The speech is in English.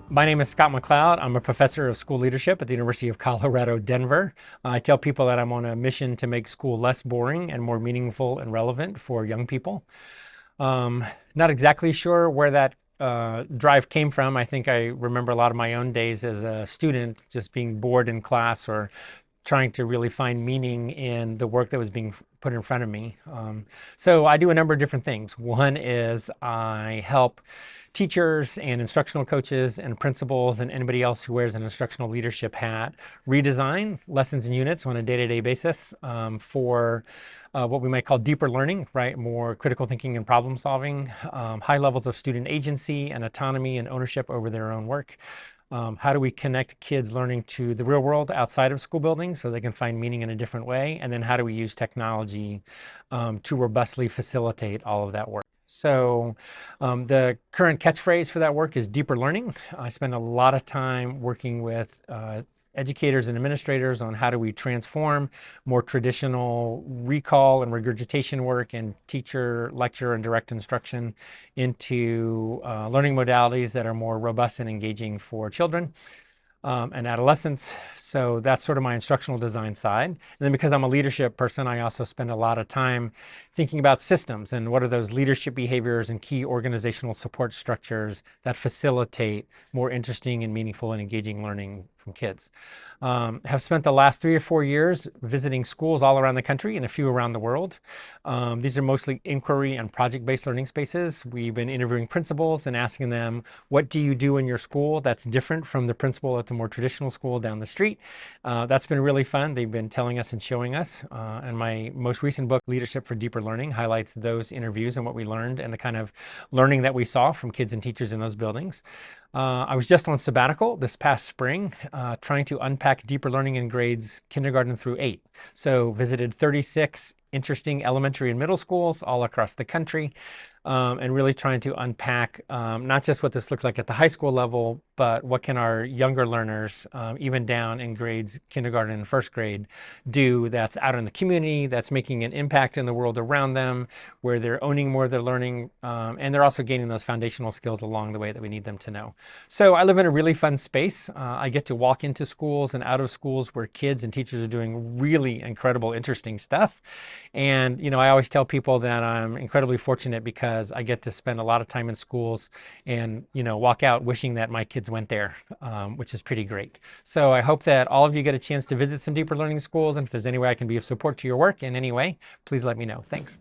My name is Scott McLeod. I'm a professor of school leadership at the University of Colorado, Denver. I tell people that I'm on a mission to make school less boring and more meaningful and relevant for young people. Um, Not exactly sure where that drive came from. I think I remember a lot of my own days as a student just being bored in class or trying to really find meaning in the work that was being put in front of me. So I do a number of different things. One is I help teachers and instructional coaches and principals and anybody else who wears an instructional leadership hat redesign lessons and units on a day-to-day basis for what we might call deeper learning, right? More critical thinking and problem solving, high levels of student agency and autonomy and ownership over their own work. How do we connect kids learning to the real world outside of school buildings so they can find meaning in a different way? And then how do we use technology to robustly facilitate all of that work? So the current catchphrase for that work is deeper learning. I spend a lot of time working with educators and administrators on how do we transform more traditional recall and regurgitation work and teacher, lecture, and direct instruction into learning modalities that are more robust and engaging for children and adolescents. So that's sort of my instructional design side. And then because I'm a leadership person, I also spend a lot of time thinking about systems and what are those leadership behaviors and key organizational support structures that facilitate more interesting and meaningful and engaging learning from kids. Have spent the last 3 or 4 years visiting schools all around the country and a few around the world. These are mostly inquiry and project-based learning spaces. We've been interviewing principals and asking them, what do you do in your school that's different from the principal at the more traditional school down the street? That's been really fun. They've been telling us and showing us. And my most recent book, Leadership for Deeper Learning, highlights those interviews and what we learned and the kind of learning that we saw from kids and teachers in those buildings. I was just on sabbatical this past spring, trying to unpack deeper learning in grades kindergarten through 8. So visited 36 interesting elementary and middle schools all across the country, and really trying to unpack not just what this looks like at the high school level, but what can our younger learners, even down in grades kindergarten and first grade, do that's out in the community, that's making an impact in the world around them, where they're owning more of their learning, and they're also gaining those foundational skills along the way that we need them to know. So I live in a really fun space. I get to walk into schools and out of schools where kids and teachers are doing really incredible, interesting stuff. And, I always tell people that I'm incredibly fortunate because I get to spend a lot of time in schools and, walk out wishing that my kids went there, which is pretty great. So I hope that all of you get a chance to visit some deeper learning schools. And if there's any way I can be of support to your work in any way, please let me know. Thanks.